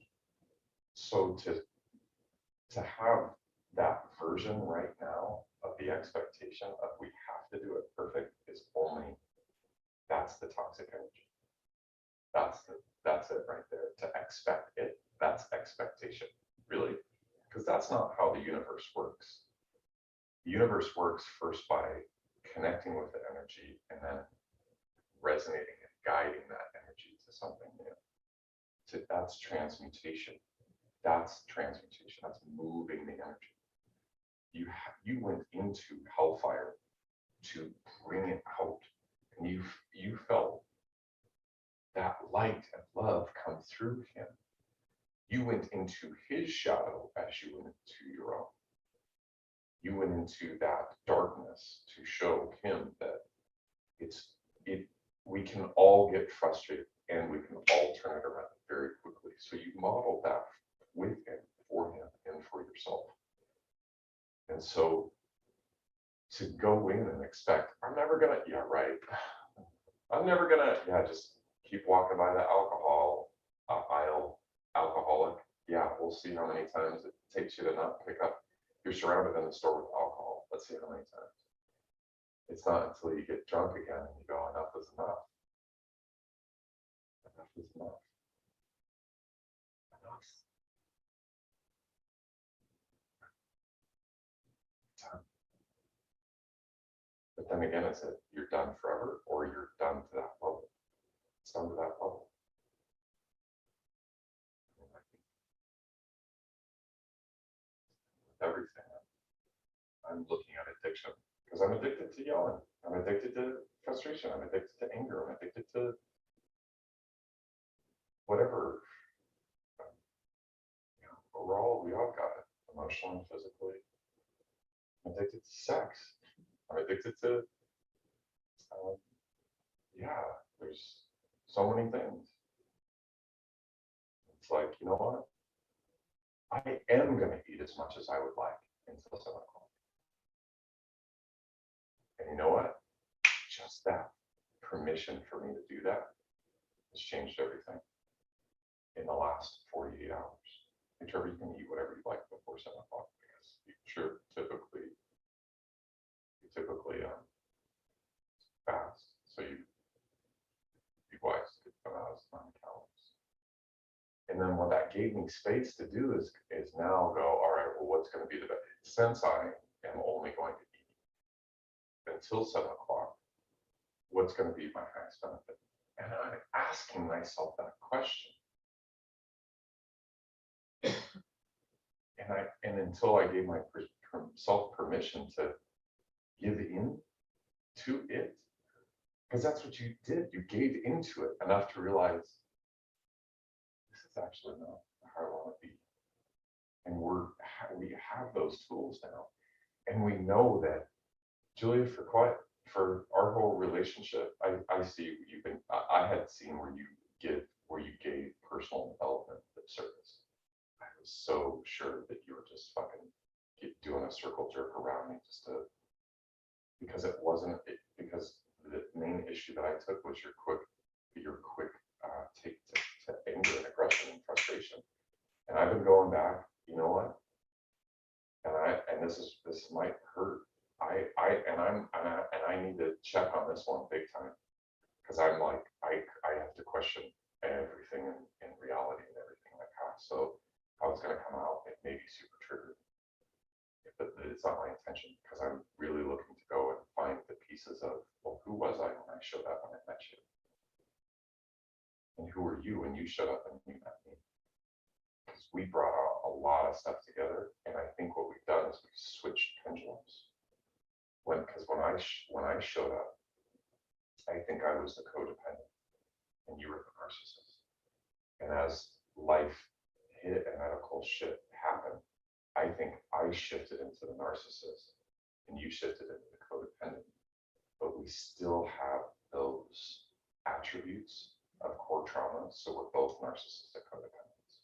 so to have that version right now of the expectation of we have to do it perfect is only, that's the toxic energy. That's it right there. To expect it, that's expectation, really, because that's not how the universe works. The universe works first by connecting with the energy and then resonating and guiding that energy to something new. That's transmutation. That's moving the energy. You went into hellfire to bring it out, and you felt that light and love come through him. You went into his shadow as you went into your own. You went into that darkness to show him that we can all get frustrated and we can all turn it around very quickly. So you modeled that with him, for him, and for yourself. And so to go in and expect, I'm never gonna, yeah, right. I'm never gonna, yeah, just keep walking by the alcohol aisle, alcoholic. Yeah, we'll see how many times it takes you to not pick up. You're surrounded in the store with alcohol. Let's see how many times. It's not until you get drunk again and you go, enough is enough. Enough is enough. Enough. Done. But then again, it's that you're done forever or you're done to that level. It's done to that level. Everything. I'm looking at addiction because I'm addicted to yelling. I'm addicted to frustration. I'm addicted to anger. I'm addicted to whatever. You know, overall, we all got it, emotionally, physically. I'm addicted to sex. I'm addicted to, yeah, there's so many things. It's like, you know what? I am going to eat as much as I would like until 7 o'clock. And you know what? Just that permission for me to do that has changed everything in the last 48 hours. And Trevor, you can eat whatever you like before 7 o'clock because you typically fast. So you be wise to come out as 9 calories. And then what that gave me space to do is now go, all right, well, what's going to be the best? Since I am only going to eat until 7 o'clock, what's going to be my highest benefit? And I'm asking myself that question. And until I gave myself permission to give in to it, because that's what you did. You gave into it enough to realize this is actually not how I want to be. And we have those tools now, and we know that, Julia, for our whole relationship, I see I had seen where you gave personal development lip service. I was so sure that you were just fucking doing a circle jerk around me because the main issue that I took was your quick take to anger and aggression and frustration. And I've been going back, you know what? And this might hurt. I need to check on this one big time because I'm like, I have to question everything in reality and everything in my past. So I was going to come out and maybe super triggered, but it's not my intention because I'm really looking to go and find the pieces of, well, who was I when I showed up when I met you? And who were you when you showed up and you met me? Because we brought out a lot of stuff together, and I think what we've done is we've switched pendulums. Because when I showed up, I think I was the codependent, and you were the narcissist. And as life hit and medical shit happened, I think I shifted into the narcissist, and you shifted into the codependent. But we still have those attributes of core trauma, so we're both narcissistic codependents.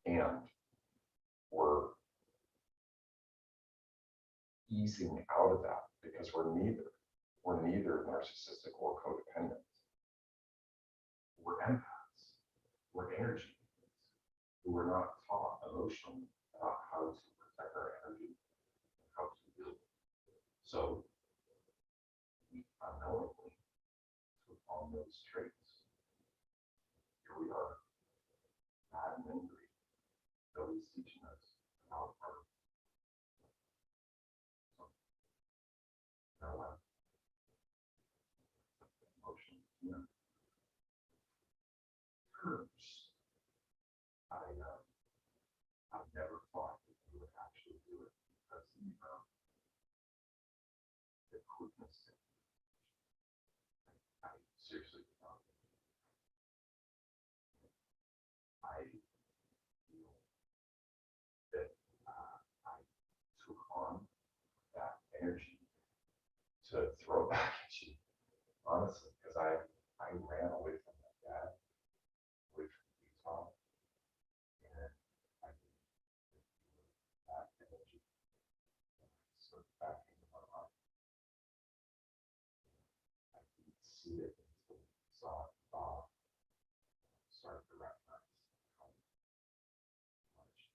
And we're easing out of that because we're neither narcissistic or codependent. We're empaths. We're energy beings who were not taught emotionally about how to protect our energy and how to build. So we unknowingly took on those traits. Here we are, mad and angry. Nobody's teaching us about our emotions. Terms. I never thought that you would actually do it because the quickness. I seriously thought. I feel that I took on that energy to throw back at you, honestly, because I ran away from my dad, away from Utah, and I didn't that energy sort of back into my life. I didn't see it until I saw it started to recognize how much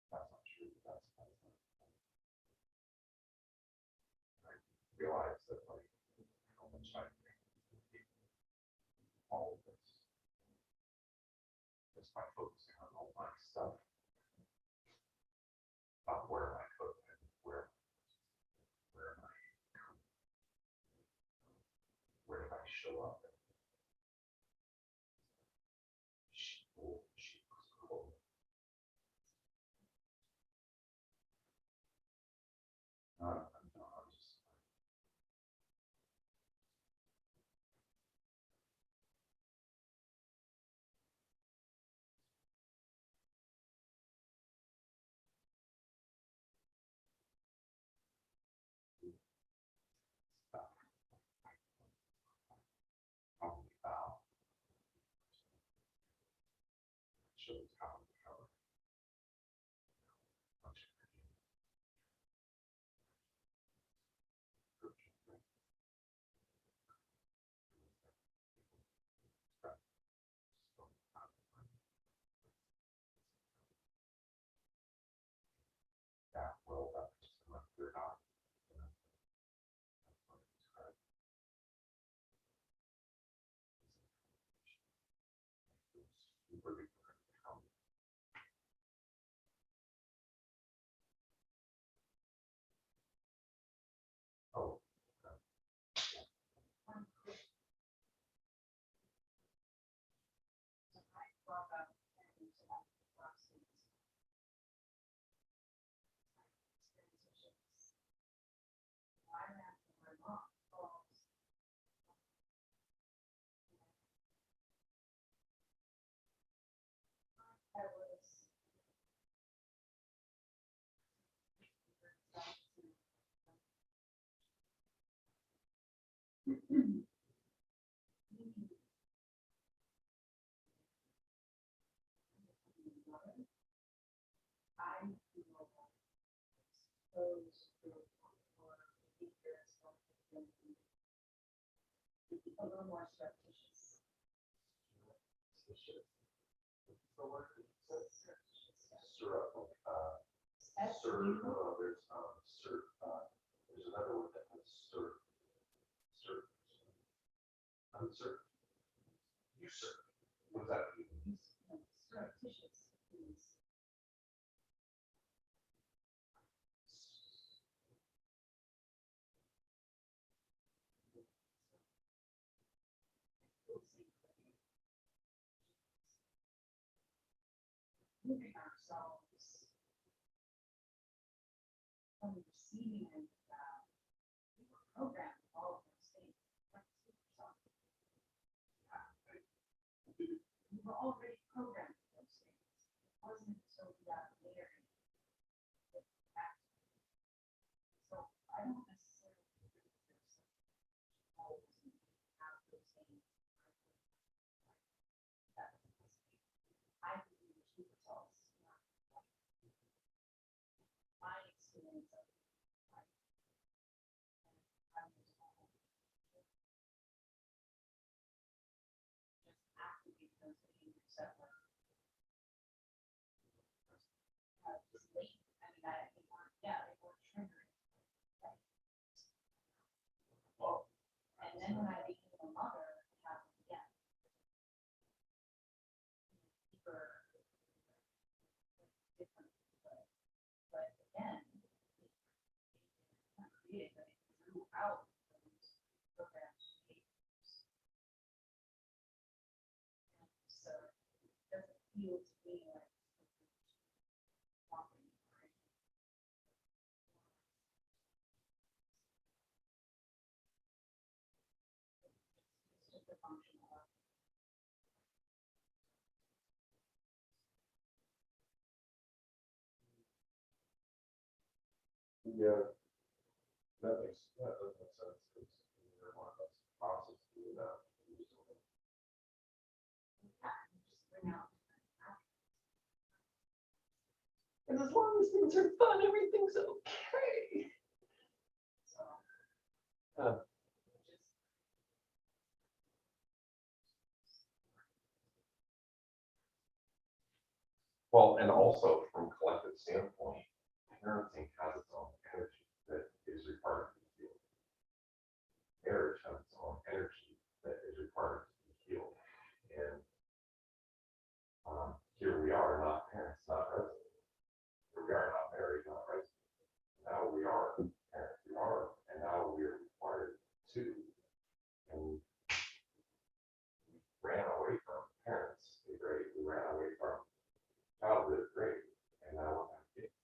that's not true, that's not true. I realized that like how much I all of this just by focusing on all my stuff about where I could and where am I coming, where did I show up? She was cool. I feel exposed to or dangerous or a little more surreptitious. The word it says, Surreptitious, yeah. There's another word that has uncertain, usurp. What does that mean? Surreptitious means moving ourselves from receiving and we were programmed with all of those things. We were already programmed with those things. It wasn't until we got married that we acted. So I don't necessarily think there's always have those things. I believe the truth results. My experience of life. Just activate those behaviors that were just late. I mean, they weren't, yeah, they were triggering. Right? And then when I became a mother, it happened again. Deeper, different way. But again, not created, but it grew out of those programmed behaviors. And so it doesn't feel to me like walking, right? It's just a function of Yeah, that does make sense, because you're one of those process doing that. just bring out. And as long as things are fun, everything's okay. So. Yeah. Just Well, and also from a collective standpoint, parenting has its own energy that is required to be healed. Marriage has its own energy that is required to be healed. And here we are, not parents, not residents. Here we are, not married, not residents. Now we are parents, we are, and now we are required to. And we ran away from parents, great. We ran away from childhood, great. And now we're not kids.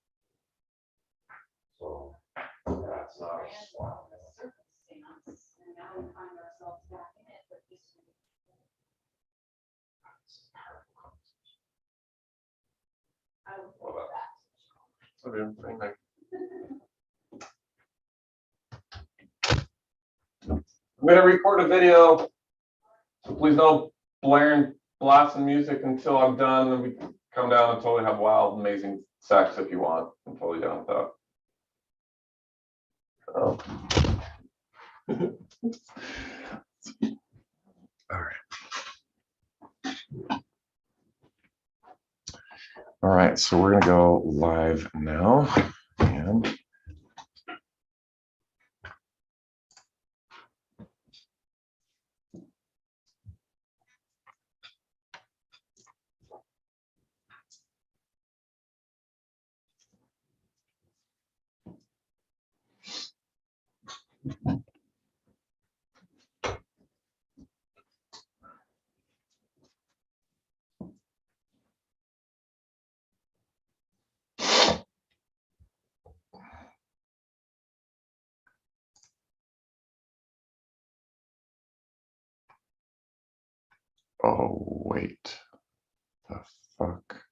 So that's not a swap. circumstance, and now we find ourselves back in it, but this. I would What love about- that. I'm gonna record a video, so please don't blare blasting music until I'm done, and we can come down and totally have wild, amazing sex if you want. I'm totally down with that. Oh. All right. All right, so we're gonna go live now, and oh wait, the fuck.